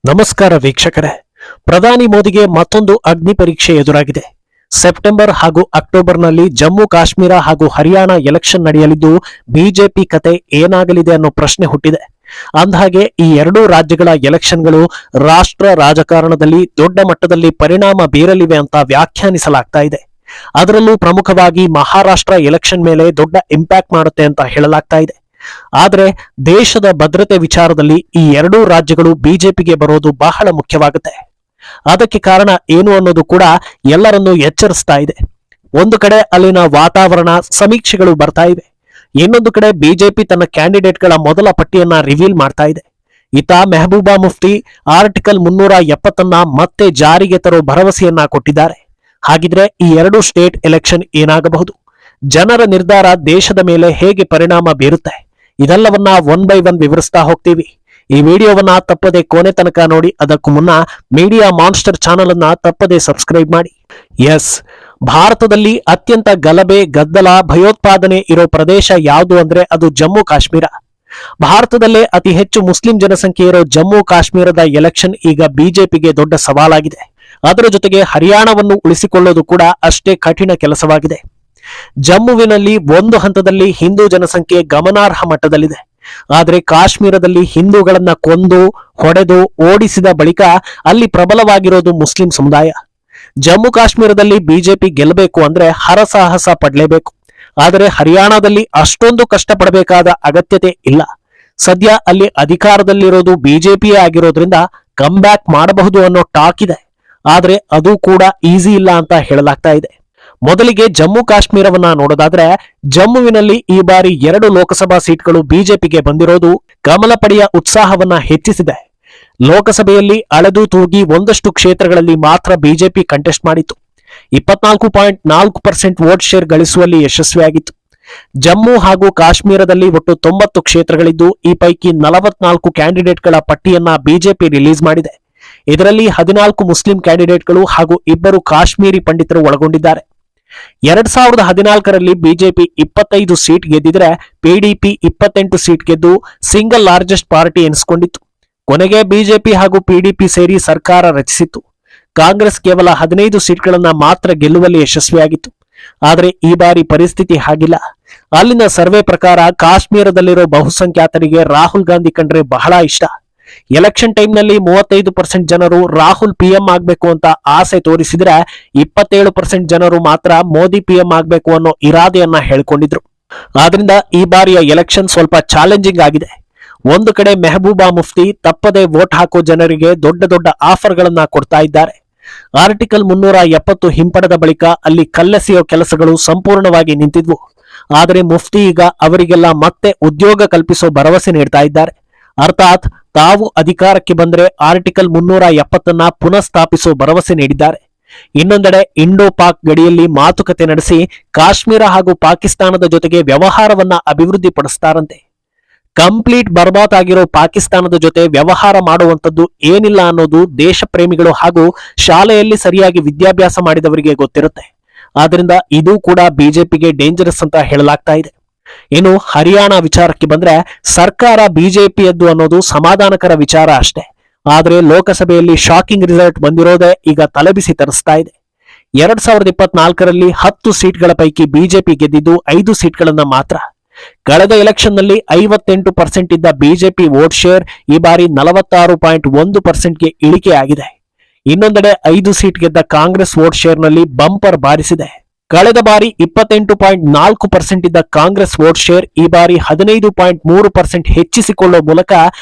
ನಮಸ್ಕಾರ ವೀಕ್ಷಕರೇ. ಪ್ರಧಾನಿ ಮೋದಿಗೆ ಮತ್ತೊಂದು ಅಗ್ನಿ ಪರೀಕ್ಷೆ ಎದುರಾಗಿದೆ. ಸೆಪ್ಟೆಂಬರ್ ಹಾಗೂ ಅಕ್ಟೋಬರ್ನಲ್ಲಿ ಜಮ್ಮು ಕಾಶ್ಮೀರ ಹಾಗೂ ಹರಿಯಾಣ ಎಲೆಕ್ಷನ್ ನಡೆಯಲಿದ್ದು ಬಿಜೆಪಿ ಕತೆ ಏನಾಗಲಿದೆ ಅನ್ನೋ ಪ್ರಶ್ನೆ ಹುಟ್ಟಿದೆ. ಅಂದಹಾಗೆ ಈ ಎರಡೂ ರಾಜ್ಯಗಳ ಎಲೆಕ್ಷನ್ಗಳು ರಾಷ್ಟ್ರ ರಾಜಕಾರಣದಲ್ಲಿ ದೊಡ್ಡ ಮಟ್ಟದಲ್ಲಿ ಪರಿಣಾಮ ಬೀರಲಿವೆ ಅಂತ ವ್ಯಾಖ್ಯಾನಿಸಲಾಗ್ತಾ ಇದೆ. ಅದರಲ್ಲೂ ಪ್ರಮುಖವಾಗಿ ಮಹಾರಾಷ್ಟ್ರ ಎಲೆಕ್ಷನ್ ಮೇಲೆ ದೊಡ್ಡ ಇಂಪ್ಯಾಕ್ಟ್ ಮಾಡುತ್ತೆ ಅಂತ ಹೇಳಲಾಗ್ತಾ ಇದೆ. ಆದರೆ ದೇಶದ ಭದ್ರತೆ ವಿಚಾರದಲ್ಲಿ ಈ ಎರಡೂ ರಾಜ್ಯಗಳು ಬಿಜೆಪಿಗೆ ಬರೋದು ಬಹಳ ಮುಖ್ಯವಾಗುತ್ತೆ. ಅದಕ್ಕೆ ಕಾರಣ ಏನು ಅನ್ನೋದು ಕೂಡ ಎಲ್ಲರನ್ನೂ ಎಚ್ಚರಿಸ್ತಾ ಇದೆ. ಒಂದು ಕಡೆ ಅಲ್ಲಿನ ವಾತಾವರಣ ಸಮೀಕ್ಷೆಗಳು ಬರ್ತಾ ಇವೆ, ಇನ್ನೊಂದು ಕಡೆ ಬಿಜೆಪಿ ತನ್ನ ಕ್ಯಾಂಡಿಡೇಟ್ಗಳ ಮೊದಲ ಪಟ್ಟಿಯನ್ನ ರಿವೀಲ್ ಮಾಡ್ತಾ ಇದೆ. ಇತ್ತ ಮೆಹಬೂಬಾ ಮುಫ್ತಿ ಆರ್ಟಿಕಲ್ 370 ಮತ್ತೆ ಜಾರಿಗೆ ತರೋ ಭರವಸೆಯನ್ನ ಕೊಟ್ಟಿದ್ದಾರೆ. ಹಾಗಿದ್ರೆ ಈ ಎರಡು ಸ್ಟೇಟ್ ಎಲೆಕ್ಷನ್ ಏನಾಗಬಹುದು? ಜನರ ನಿರ್ಧಾರ ದೇಶದ ಮೇಲೆ ಹೇಗೆ ಪರಿಣಾಮ ಬೀರುತ್ತೆ? ಇದೆಲ್ಲವನ್ನ ಒನ್ ಬೈ ಒನ್ ವಿವರಿಸ್ತಾ ಹೋಗ್ತೀವಿ. ಈ ವಿಡಿಯೋವನ್ನ ತಪ್ಪದೆ ಕೊನೆ ತನಕ ನೋಡಿ. ಅದಕ್ಕೂ ಮುನ್ನ ಮೀಡಿಯಾ ಮಾನ್ಸ್ಟರ್ ಚಾನೆಲ್ ಅನ್ನ ತಪ್ಪದೆ ಸಬ್ಸ್ಕ್ರೈಬ್ ಮಾಡಿ. ಎಸ್, ಭಾರತದಲ್ಲಿ ಅತ್ಯಂತ ಗಲಭೆ, ಗದ್ದಲ, ಭಯೋತ್ಪಾದನೆ ಇರೋ ಪ್ರದೇಶ ಯಾವುದು ಅಂದ್ರೆ ಅದು ಜಮ್ಮು ಕಾಶ್ಮೀರ. ಭಾರತದಲ್ಲೇ ಅತಿ ಹೆಚ್ಚು ಮುಸ್ಲಿಂ ಜನಸಂಖ್ಯೆ ಇರೋ ಜಮ್ಮು ಕಾಶ್ಮೀರದ ಎಲೆಕ್ಷನ್ ಈಗ ಬಿಜೆಪಿಗೆ ದೊಡ್ಡ ಸವಾಲಾಗಿದೆ. ಅದರ ಜೊತೆಗೆ ಹರಿಯಾಣವನ್ನು ಉಳಿಸಿಕೊಳ್ಳೋದು ಕೂಡ ಅಷ್ಟೇ ಕಠಿಣ ಕೆಲಸವಾಗಿದೆ. ಜಮ್ಮುವಿನಲ್ಲಿ ಒಂದು ಹಂತದಲ್ಲಿ ಹಿಂದೂ ಜನಸಂಖ್ಯೆ ಗಮನಾರ್ಹ ಮಟ್ಟದಲ್ಲಿದೆ. ಆದರೆ ಕಾಶ್ಮೀರದಲ್ಲಿ ಹಿಂದೂಗಳನ್ನ ಕೊಂದು ಹೊಡೆದು ಓಡಿಸಿದ ಬಳಿಕ ಅಲ್ಲಿ ಪ್ರಬಲವಾಗಿರೋದು ಮುಸ್ಲಿಂ ಸಮುದಾಯ. ಜಮ್ಮು ಕಾಶ್ಮೀರದಲ್ಲಿ ಬಿಜೆಪಿ ಗೆಲ್ಲಬೇಕು ಅಂದ್ರೆ ಹರಸಾಹಸ ಪಡಲೇಬೇಕು. ಆದರೆ ಹರಿಯಾಣದಲ್ಲಿ ಅಷ್ಟೊಂದು ಕಷ್ಟಪಡಬೇಕಾದ ಅಗತ್ಯತೆ ಇಲ್ಲ. ಸದ್ಯ ಅಲ್ಲಿ ಅಧಿಕಾರದಲ್ಲಿರೋದು ಬಿಜೆಪಿಯೇ ಆಗಿರೋದ್ರಿಂದ ಕಮ್ ಬ್ಯಾಕ್ ಮಾಡಬಹುದು ಅನ್ನೋ ಟಾಕ್ ಇದೆ. ಆದ್ರೆ ಅದು ಕೂಡ ಈಸಿ ಇಲ್ಲ ಅಂತ ಹೇಳಲಾಗ್ತಾ ಇದೆ. ಮೊದಲಿಗೆ ಜಮ್ಮು ಕಾಶ್ಮೀರವನ್ನ ನೋಡೋದಾದ್ರೆ, ಜಮ್ಮುವಿನಲ್ಲಿ ಈ ಬಾರಿ 2 ಲೋಕಸಭಾ ಸೀಟ್ಗಳು ಬಿಜೆಪಿಗೆ ಬಂದಿರೋದು ಕಮಲ ಪಡೆಯ ಉತ್ಸಾಹವನ್ನ ಹೆಚ್ಚಿಸಿದೆ. ಲೋಕಸಭೆಯಲ್ಲಿ ಅಳೆದು ತೂಗಿ ಒಂದಷ್ಟು ಕ್ಷೇತ್ರಗಳಲ್ಲಿ ಮಾತ್ರ ಬಿಜೆಪಿ ಕಂಟೆಸ್ಟ್ ಮಾಡಿತ್ತು. 24.4% ವೋಟ್ ಶೇರ್ ಗಳಿಸುವಲ್ಲಿ ಯಶಸ್ವಿಯಾಗಿತ್ತು. ಜಮ್ಮು ಹಾಗೂ ಕಾಶ್ಮೀರದಲ್ಲಿ ಒಟ್ಟು 90 ಕ್ಷೇತ್ರಗಳಿದ್ದು ಈ ಪೈಕಿ 44 ಕ್ಯಾಂಡಿಡೇಟ್ಗಳ ಪಟ್ಟಿಯನ್ನ ಬಿಜೆಪಿ ರಿಲೀಸ್ ಮಾಡಿದೆ. ಇದರಲ್ಲಿ 14 ಮುಸ್ಲಿಂ ಕ್ಯಾಂಡಿಡೇಟ್ಗಳು ಹಾಗೂ 2 ಕಾಶ್ಮೀರಿ ಪಂಡಿತರು ಒಳಗೊಂಡಿದ್ದಾರೆ. 2014ರಲ್ಲಿ ಬಿಜೆಪಿ 25 ಸೀಟ್ ಗೆದ್ದಿದ್ರೆ ಪಿಡಿಪಿ 28 ಸೀಟ್ ಗೆದ್ದು ಸಿಂಗಲ್ ಲಾರ್ಜೆಸ್ಟ್ ಪಾರ್ಟಿ ಎನಿಸಿಕೊಂಡಿತ್ತು. ಕೊನೆಗೆ ಬಿಜೆಪಿ ಹಾಗೂ ಪಿಡಿಪಿ ಸೇರಿ ಸರ್ಕಾರ ರಚಿಸಿತ್ತು. ಕಾಂಗ್ರೆಸ್ ಕೇವಲ 15 ಸೀಟ್ಗಳನ್ನ ಮಾತ್ರ ಗೆಲ್ಲುವಲ್ಲಿ ಯಶಸ್ವಿಯಾಗಿತ್ತು. ಆದರೆ ಈ ಬಾರಿ ಪರಿಸ್ಥಿತಿ ಹಾಗಿಲ್ಲ. ಅಲ್ಲಿನ ಸರ್ವೆ ಪ್ರಕಾರ ಕಾಶ್ಮೀರದಲ್ಲಿರೋ ಬಹುಸಂಖ್ಯಾತರಿಗೆ ರಾಹುಲ್ ಗಾಂಧಿ ಕಂಡ್ರೆ ಬಹಳ ಇಷ್ಟ. ಎಲೆಕ್ಷನ್ ಟೈಮ್ನಲ್ಲಿ 35% ಜನರು ರಾಹುಲ್ ಪಿಎಂ ಆಗ್ಬೇಕು ಅಂತ ಆಸೆ ತೋರಿಸಿದ್ರೆ 27% ಜನರು ಮಾತ್ರ ಮೋದಿ ಪಿಎಂ ಆಗ್ಬೇಕು ಅನ್ನೋ ಇರಾದೆಯನ್ನ ಹೇಳ್ಕೊಂಡಿದ್ರು. ಆದ್ರಿಂದ ಈ ಬಾರಿಯ ಎಲೆಕ್ಷನ್ ಸ್ವಲ್ಪ ಚಾಲೆಂಜಿಂಗ್ ಆಗಿದೆ. ಒಂದು ಕಡೆ ಮೆಹಬೂಬಾ ಮುಫ್ತಿ ತಪ್ಪದೆ ವೋಟ್ ಹಾಕೋ ಜನರಿಗೆ ದೊಡ್ಡ ದೊಡ್ಡ ಆಫರ್ ಗಳನ್ನ ಕೊಡ್ತಾ ಇದ್ದಾರೆ. ಆರ್ಟಿಕಲ್ 370 ಹಿಂಪಡೆದ ಬಳಿಕ ಅಲ್ಲಿ ಕಲ್ಲೆಸೆಯೋ ಕೆಲಸಗಳು ಸಂಪೂರ್ಣವಾಗಿ ನಿಂತಿದ್ವು. ಆದರೆ ಮುಫ್ತಿ ಈಗ ಅವರಿಗೆಲ್ಲ ಮತ್ತೆ ಉದ್ಯೋಗ ಕಲ್ಪಿಸೋ ಭರವಸೆ ನೀಡ್ತಾ ಇದ್ದಾರೆ. ಅರ್ಥಾತ್ ತಾವು ಅಧಿಕಾರಕ್ಕೆ ಬಂದರೆ ಆರ್ಟಿಕಲ್ 370 ಪುನಃಸ್ಥಾಪಿಸೋ ಭರವಸೆ ನೀಡಿದ್ದಾರೆ. ಇನ್ನೊಂದೆಡೆ ಇಂಡೋ ಪಾಕ್ ಗಡಿಯಲ್ಲಿ ಮಾತುಕತೆ ನಡೆಸಿ ಕಾಶ್ಮೀರ ಹಾಗೂ ಪಾಕಿಸ್ತಾನದ ಜೊತೆಗೆ ವ್ಯವಹಾರವನ್ನ ಅಭಿವೃದ್ಧಿಪಡಿಸ್ತಾರಂತೆ. ಕಂಪ್ಲೀಟ್ ಬರ್ಬಾತ್ ಆಗಿರೋ ಪಾಕಿಸ್ತಾನದ ಜೊತೆ ವ್ಯವಹಾರ ಮಾಡುವಂತದ್ದು ಏನಿಲ್ಲ ಅನ್ನೋದು ದೇಶ ಪ್ರೇಮಿಗಳು ಹಾಗೂ ಶಾಲೆಯಲ್ಲಿ ಸರಿಯಾಗಿ ವಿದ್ಯಾಭ್ಯಾಸ ಮಾಡಿದವರಿಗೆ ಗೊತ್ತಿರುತ್ತೆ. ಆದ್ರಿಂದ ಇದು ಕೂಡ ಬಿಜೆಪಿಗೆ ಡೇಂಜರಸ್ ಅಂತ ಹೇಳಲಾಗ್ತಾ ಇದೆ. ಇನ್ನು ಹರಿಯಾಣ ವಿಚಾರಕ್ಕೆ ಬಂದ್ರೆ, ಸರ್ಕಾರ ಬಿಜೆಪಿಯದ್ದು ಅನ್ನೋದು ಸಮಾಧಾನಕರ ವಿಚಾರ ಅಷ್ಟೇ. ಆದ್ರೆ ಲೋಕಸಭೆಯಲ್ಲಿ ಶಾಕಿಂಗ್ ರಿಸಲ್ಟ್ ಬಂದಿರೋದೇ ಈಗ ತಲೆಬಿಸಿ ತರಿಸ್ತಾ ಇದೆ. 2024ರಲ್ಲಿ 10 ಸೀಟ್ಗಳ ಪೈಕಿ ಬಿಜೆಪಿ ಗೆದ್ದಿದ್ದು 5 ಸೀಟ್ಗಳನ್ನ ಮಾತ್ರ. ಕಳೆದ ಎಲೆಕ್ಷನ್ ನಲ್ಲಿ 58% ಇದ್ದ ಬಿಜೆಪಿ ವೋಟ್ ಶೇರ್ ಈ ಬಾರಿ 46.1%ಗೆ ಇಳಿಕೆಯಾಗಿದೆ. ಇನ್ನೊಂದೆಡೆ 5 ಸೀಟ್ ಗೆದ್ದ ಕಾಂಗ್ರೆಸ್ ವೋಟ್ ಶೇರ್ ನಲ್ಲಿ ಬಂಪರ್ ಬಾರಿಸಿದೆ. ಕಳೆದ ಬಾರಿ 28.4% ಇದ್ದ ಕಾಂಗ್ರೆಸ್ ವೋಟ್ ಶೇರ್ ಈ ಬಾರಿ 15.3% ಹೆಚ್ಚಿಸಿಕೊಳ್ಳುವ ಮೂಲಕ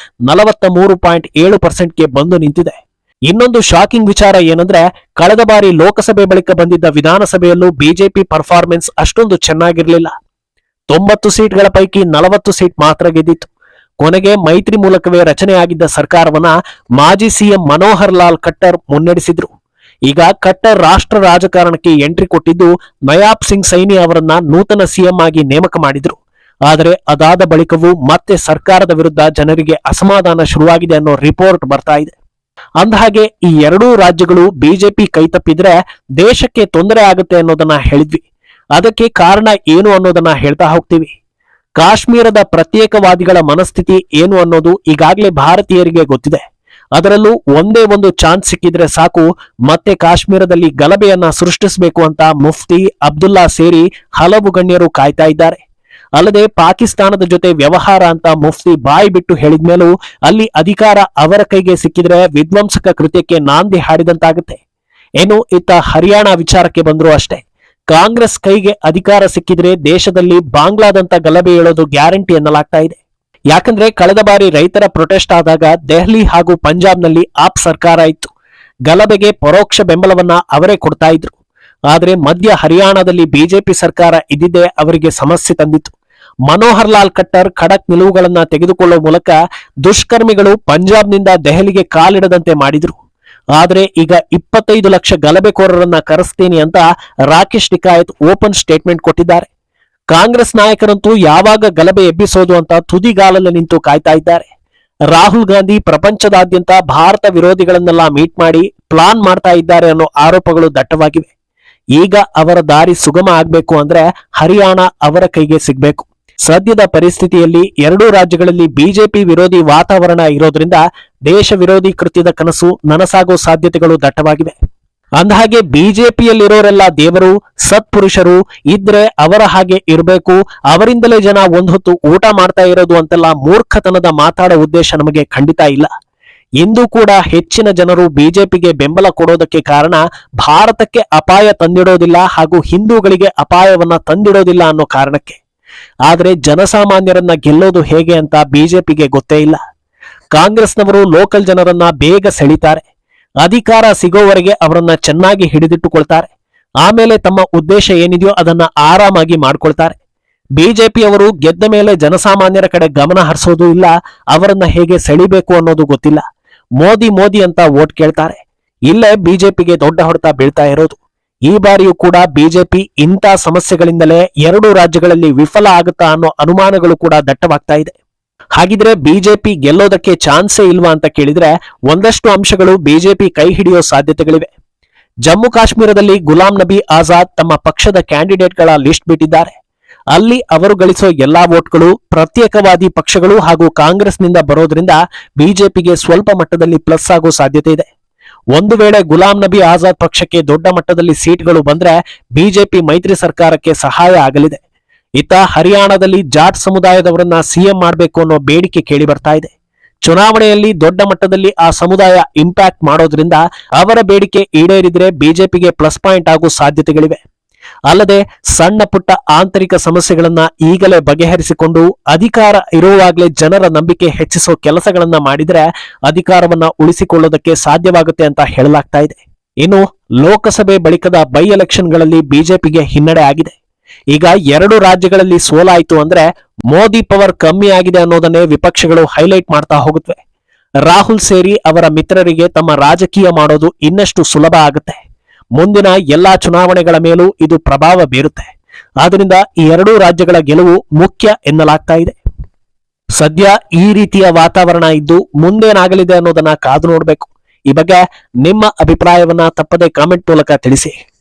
43.7%ಗೆ ಬಂದು ನಿಂತಿದೆ. ಇನ್ನೊಂದು ಶಾಕಿಂಗ್ ವಿಚಾರ ಏನಂದ್ರೆ, ಕಳೆದ ಬಾರಿ ಲೋಕಸಭೆ ಬಳಿಕ ಬಂದಿದ್ದ ವಿಧಾನಸಭೆಯಲ್ಲೂ ಬಿಜೆಪಿ ಪರ್ಫಾರ್ಮೆನ್ಸ್ ಅಷ್ಟೊಂದು ಚೆನ್ನಾಗಿರಲಿಲ್ಲ. 90 ಸೀಟ್ಗಳ ಪೈಕಿ 40 ಸೀಟ್ ಮಾತ್ರ ಗೆದ್ದಿತ್ತು. ಕೊನೆಗೆ ಮೈತ್ರಿ ಮೂಲಕವೇ ರಚನೆಯಾಗಿದ್ದ ಸರ್ಕಾರವನ್ನ ಮಾಜಿ ಸಿಎಂ ಮನೋಹರ್ ಲಾಲ್ ಖಟ್ಟರ್ ಮುನ್ನಡೆಸಿದ್ರು. ಈಗ ಖಟ್ಟರ್ ರಾಷ್ಟ್ರ ರಾಜಕಾರಣಕ್ಕೆ ಎಂಟ್ರಿ ಕೊಟ್ಟಿದ್ದು ನಯಾಬ್ ಸಿಂಗ್ ಸೈನಿ ಅವರನ್ನ ನೂತನ ಸಿಎಂ ಆಗಿ ನೇಮಕ ಮಾಡಿದ್ರು. ಆದರೆ ಅದಾದ ಬಳಿಕವೂ ಮತ್ತೆ ಸರ್ಕಾರದ ವಿರುದ್ಧ ಜನರಿಗೆ ಅಸಮಾಧಾನ ಶುರುವಾಗಿದೆ ಅನ್ನೋ ರಿಪೋರ್ಟ್ ಬರ್ತಾ ಇದೆ. ಅಂದಹಾಗೆ ಈ ಎರಡೂ ರಾಜ್ಯಗಳು ಬಿಜೆಪಿ ಕೈತಪ್ಪಿದ್ರೆ ದೇಶಕ್ಕೆ ತೊಂದರೆ ಆಗುತ್ತೆ ಅನ್ನೋದನ್ನ ಹೇಳಿದ್ವಿ. ಅದಕ್ಕೆ ಕಾರಣ ಏನು ಅನ್ನೋದನ್ನ ಹೇಳ್ತಾ ಹೋಗ್ತೀವಿ. ಕಾಶ್ಮೀರದ ಪ್ರತ್ಯೇಕವಾದಿಗಳ ಮನಸ್ಥಿತಿ ಏನು ಅನ್ನೋದು ಈಗಾಗಲೇ ಭಾರತೀಯರಿಗೆ ಗೊತ್ತಿದೆ. ಅದರಲ್ಲೂ ಒಂದೇ ಒಂದು ಚಾನ್ಸ್ ಸಿಕ್ಕಿದ್ರೆ ಸಾಕು ಮತ್ತೆ ಕಾಶ್ಮೀರದಲ್ಲಿ ಗಲಭೆಯನ್ನ ಸೃಷ್ಟಿಸಬೇಕು ಅಂತ ಮುಫ್ತಿ ಅಬ್ದುಲ್ಲಾ ಸೇರಿ ಹಲವು ಗಣ್ಯರು ಕಾಯ್ತಾ ಇದ್ದಾರೆ. ಅಲ್ಲದೆ ಪಾಕಿಸ್ತಾನದ ಜೊತೆ ವ್ಯವಹಾರ ಅಂತ ಮುಫ್ತಿ ಬಾಯಿ ಬಿಟ್ಟು ಹೇಳಿದ್ಮೇಲೂ ಅಲ್ಲಿ ಅಧಿಕಾರ ಅವರ ಕೈಗೆ ಸಿಕ್ಕಿದ್ರೆ ವಿಧ್ವಂಸಕ ಕೃತ್ಯಕ್ಕೆ ನಾಂದಿ ಹಾಡಿದಂತಾಗುತ್ತೆ. ಏನು ಇತ್ತ ಹರಿಯಾಣ ವಿಚಾರಕ್ಕೆ ಬಂದ್ರು ಅಷ್ಟೇ. ಕಾಂಗ್ರೆಸ್ ಕೈಗೆ ಅಧಿಕಾರ ಸಿಕ್ಕಿದ್ರೆ ದೇಶದಲ್ಲಿ ಬಾಂಗ್ಲಾದಂತ ಗಲಭೆ ಏಳೋದು ಗ್ಯಾರಂಟಿ ಎನ್ನಲಾಗ್ತಾ ಇದೆ. ಯಾಕಂದ್ರೆ ಕಳೆದ ಬಾರಿ ರೈತರ ಪ್ರೊಟೆಸ್ಟ್ ಆದಾಗ ದೆಹಲಿ ಹಾಗೂ ಪಂಜಾಬ್ನಲ್ಲಿ ಆಪ್ ಸರ್ಕಾರ ಇತ್ತು. ಗಲಭೆಗೆ ಪರೋಕ್ಷ ಬೆಂಬಲವನ್ನ ಅವರೇ ಕೊಡ್ತಾ ಇದ್ರು. ಆದ್ರೆ ಮಧ್ಯ ಹರಿಯಾಣದಲ್ಲಿ ಬಿಜೆಪಿ ಸರ್ಕಾರ ಇದ್ದಿದ್ದೇ ಅವರಿಗೆ ಸಮಸ್ಯೆ ತಂದಿತ್ತು. ಮನೋಹರ್ ಲಾಲ್ ಖಟ್ಟರ್ ಖಡಕ್ ನಿಲುವುಗಳನ್ನ ತೆಗೆದುಕೊಳ್ಳುವ ಮೂಲಕ ದುಷ್ಕರ್ಮಿಗಳು ಪಂಜಾಬ್ನಿಂದ ದೆಹಲಿಗೆ ಕಾಲಿಡದಂತೆ ಮಾಡಿದ್ರು. ಆದ್ರೆ ಈಗ 25 ಲಕ್ಷ ಗಲಭೆಕೋರರನ್ನ ಕರೆಸ್ತೀನಿ ಅಂತ ರಾಕೇಶ್ ಟಿಕಾಯತ್ ಓಪನ್ ಸ್ಟೇಟ್ಮೆಂಟ್ ಕೊಟ್ಟಿದ್ದಾರೆ. ಕಾಂಗ್ರೆಸ್ ನಾಯಕರಂತೂ ಯಾವಾಗ ಗಲಭೆ ಎಬ್ಬಿಸೋದು ಅಂತ ತುದಿಗಾಲಲ್ಲಿ ನಿಂತು ಕಾಯ್ತಾ ಇದ್ದಾರೆ. ರಾಹುಲ್ ಗಾಂಧಿ ಪ್ರಪಂಚದಾದ್ಯಂತ ಭಾರತ ವಿರೋಧಿಗಳನ್ನೆಲ್ಲ ಮೀಟ್ ಮಾಡಿ ಪ್ಲಾನ್ ಮಾಡ್ತಾ ಇದ್ದಾರೆ ಅನ್ನೋ ಆರೋಪಗಳು ದಟ್ಟವಾಗಿವೆ. ಈಗ ಅವರ ದಾರಿ ಸುಗಮ ಆಗ್ಬೇಕು ಅಂದ್ರೆ ಹರಿಯಾಣ ಅವರ ಕೈಗೆ ಸಿಗ್ಬೇಕು. ಸದ್ಯದ ಪರಿಸ್ಥಿತಿಯಲ್ಲಿ ಎರಡೂ ರಾಜ್ಯಗಳಲ್ಲಿ ಬಿಜೆಪಿ ವಿರೋಧಿ ವಾತಾವರಣ ಇರೋದ್ರಿಂದ ದೇಶ ವಿರೋಧಿ ಕೃತ್ಯದ ಕನಸು ನನಸಾಗೋ ಸಾಧ್ಯತೆಗಳು ದಟ್ಟವಾಗಿವೆ. ಅಂದಹಾಗೆ ಬಿಜೆಪಿಯಲ್ಲಿರೋರೆಲ್ಲ ದೇವರು, ಸತ್ಪುರುಷರು ಇದ್ರೆ ಅವರ ಹಾಗೆ ಇರಬೇಕು, ಅವರಿಂದಲೇ ಜನ ಒಂದ್ ಹೊತ್ತು ಊಟ ಮಾಡ್ತಾ ಇರೋದು ಅಂತೆಲ್ಲ ಮೂರ್ಖತನದ ಮಾತಾಡೋ ಉದ್ದೇಶ ನಮಗೆ ಖಂಡಿತ ಇಲ್ಲ. ಇಂದು ಕೂಡ ಹೆಚ್ಚಿನ ಜನರು ಬಿಜೆಪಿಗೆ ಬೆಂಬಲ ಕೊಡೋದಕ್ಕೆ ಕಾರಣ ಭಾರತಕ್ಕೆ ಅಪಾಯ ತಂದಿಡೋದಿಲ್ಲ ಹಾಗೂ ಹಿಂದೂಗಳಿಗೆ ಅಪಾಯವನ್ನ ತಂದಿಡೋದಿಲ್ಲ ಅನ್ನೋ ಕಾರಣಕ್ಕೆ. ಆದ್ರೆ ಜನಸಾಮಾನ್ಯರನ್ನ ಗೆಲ್ಲೋದು ಹೇಗೆ ಅಂತ ಬಿಜೆಪಿಗೆ ಗೊತ್ತೇ ಇಲ್ಲ. ಕಾಂಗ್ರೆಸ್ನವರು ಲೋಕಲ್ ಜನರನ್ನ ಬೇಗ ಸೆಳಿತಾರೆ. ಅಧಿಕಾರ ಸಿಗೋವರೆಗೆ ಅವರನ್ನ ಚೆನ್ನಾಗಿ ಹಿಡಿದಿಟ್ಟುಕೊಳ್ತಾರೆ. ಆಮೇಲೆ ತಮ್ಮ ಉದ್ದೇಶ ಏನಿದೆಯೋ ಅದನ್ನ ಆರಾಮಾಗಿ ಮಾಡ್ಕೊಳ್ತಾರೆ. ಬಿಜೆಪಿಯವರು ಗೆದ್ದ ಮೇಲೆ ಜನಸಾಮಾನ್ಯರ ಕಡೆ ಗಮನ ಹರಿಸೋದು ಇಲ್ಲ. ಅವರನ್ನ ಹೇಗೆ ಸೆಳಿಬೇಕು ಅನ್ನೋದು ಗೊತ್ತಿಲ್ಲ. ಮೋದಿ ಮೋದಿ ಅಂತ ವೋಟ್ ಕೇಳ್ತಾರೆ. ಇಲ್ಲೇ ಬಿಜೆಪಿಗೆ ದೊಡ್ಡ ಹೊಡೆತ ಬೀಳ್ತಾ ಇರೋದು. ಈ ಬಾರಿಯೂ ಕೂಡ ಬಿಜೆಪಿ ಇಂಥ ಸಮಸ್ಯೆಗಳಿಂದಲೇ ಎರಡೂ ರಾಜ್ಯಗಳಲ್ಲಿ ವಿಫಲ ಆಗುತ್ತಾ ಅನ್ನೋ ಅನುಮಾನಗಳು ಕೂಡ ದಟ್ಟವಾಗ್ತಾ ಇದೆ. ಹಾಗಿದ್ರೆ ಬಿಜೆಪಿ ಗೆಲ್ಲೋದಕ್ಕೆ ಚಾನ್ಸೇ ಇಲ್ವಾ ಅಂತ ಕೇಳಿದ್ರೆ ಒಂದಷ್ಟು ಅಂಶಗಳು ಬಿಜೆಪಿ ಕೈ ಹಿಡಿಯೋ ಸಾಧ್ಯತೆಗಳಿವೆ. ಜಮ್ಮು ಕಾಶ್ಮೀರದಲ್ಲಿ ಗುಲಾಂ ನಬಿ ಆಜಾದ್ ತಮ್ಮ ಪಕ್ಷದ ಕ್ಯಾಂಡಿಡೇಟ್ಗಳ ಲಿಸ್ಟ್ ಬಿಟ್ಟಿದ್ದಾರೆ. ಅಲ್ಲಿ ಅವರು ಗಳಿಸೋ ಎಲ್ಲಾ ವೋಟ್ಗಳು ಪ್ರತ್ಯೇಕವಾದಿ ಪಕ್ಷಗಳು ಹಾಗೂ ಕಾಂಗ್ರೆಸ್ನಿಂದ ಬರೋದ್ರಿಂದ ಬಿಜೆಪಿಗೆ ಸ್ವಲ್ಪ ಮಟ್ಟದಲ್ಲಿ ಪ್ಲಸ್ ಆಗೋ ಸಾಧ್ಯತೆ ಇದೆ. ಒಂದು ವೇಳೆ ಗುಲಾಂ ನಬಿ ಆಜಾದ್ ಪಕ್ಷಕ್ಕೆ ದೊಡ್ಡ ಮಟ್ಟದಲ್ಲಿ ಸೀಟ್ಗಳು ಬಂದ್ರೆ ಬಿಜೆಪಿ ಮೈತ್ರಿ ಸರ್ಕಾರಕ್ಕೆ ಸಹಾಯ ಆಗಲಿದೆ. ಇತ್ತ ಹರಿಯಾಣದಲ್ಲಿ ಜಾಟ್ ಸಮುದಾಯದವರನ್ನ ಸಿಎಂ ಮಾಡಬೇಕು ಅನ್ನೋ ಬೇಡಿಕೆ ಕೇಳಿ ಬರ್ತಾ ಇದೆ. ಚುನಾವಣೆಯಲ್ಲಿ ದೊಡ್ಡ ಮಟ್ಟದಲ್ಲಿ ಆ ಸಮುದಾಯ ಇಂಪ್ಯಾಕ್ಟ್ ಮಾಡೋದ್ರಿಂದ ಅವರ ಬೇಡಿಕೆ ಈಡೇರಿದ್ರೆ ಬಿಜೆಪಿಗೆ ಪ್ಲಸ್ ಪಾಯಿಂಟ್ ಆಗೋ ಸಾಧ್ಯತೆಗಳಿವೆ. ಅಲ್ಲದೆ ಸಣ್ಣ ಪುಟ್ಟ ಆಂತರಿಕ ಸಮಸ್ಯೆಗಳನ್ನ ಈಗಲೇ ಬಗೆಹರಿಸಿಕೊಂಡು ಅಧಿಕಾರ ಇರುವಾಗಲೇ ಜನರ ನಂಬಿಕೆ ಹೆಚ್ಚಿಸೋ ಕೆಲಸಗಳನ್ನ ಮಾಡಿದ್ರೆ ಅಧಿಕಾರವನ್ನ ಉಳಿಸಿಕೊಳ್ಳೋದಕ್ಕೆ ಸಾಧ್ಯವಾಗುತ್ತೆ ಅಂತ ಹೇಳಲಾಗ್ತಾ ಇದೆ. ಇನ್ನು ಲೋಕಸಭೆ ಬಳಿಕದ ಬೈ ಎಲೆಕ್ಷನ್ಗಳಲ್ಲಿ ಬಿಜೆಪಿಗೆ ಹಿನ್ನಡೆ ಆಗಿದೆ. ಈಗ ಎರಡು ರಾಜ್ಯಗಳಲ್ಲಿ ಸೋಲಾಯಿತು ಅಂದ್ರೆ ಮೋದಿ ಪವರ್ ಕಮ್ಮಿ ಆಗಿದೆ ಅನ್ನೋದನ್ನೇ ವಿಪಕ್ಷಗಳು ಹೈಲೈಟ್ ಮಾಡ್ತಾ ಹೋಗುತ್ತವೆ. ರಾಹುಲ್ ಸೇರಿ ಅವರ ಮಿತ್ರರಿಗೆ ತಮ್ಮ ರಾಜಕೀಯ ಮಾಡೋದು ಇನ್ನಷ್ಟು ಸುಲಭ ಆಗುತ್ತೆ. ಮುಂದಿನ ಎಲ್ಲಾ ಚುನಾವಣೆಗಳ ಮೇಲೂ ಇದು ಪ್ರಭಾವ ಬೀರುತ್ತೆ. ಆದ್ದರಿಂದ ಈ ಎರಡೂ ರಾಜ್ಯಗಳ ಗೆಲುವು ಮುಖ್ಯ ಎನ್ನಲಾಗ್ತಾ ಇದೆ. ಸದ್ಯ ಈ ರೀತಿಯ ವಾತಾವರಣ ಇದ್ದು ಮುಂದೇನಾಗಲಿದೆ ಅನ್ನೋದನ್ನ ಕಾದು ನೋಡಬೇಕು. ಈ ಬಗ್ಗೆ ನಿಮ್ಮ ಅಭಿಪ್ರಾಯವನ್ನ ತಪ್ಪದೆ ಕಾಮೆಂಟ್ ಮೂಲಕ ತಿಳಿಸಿ.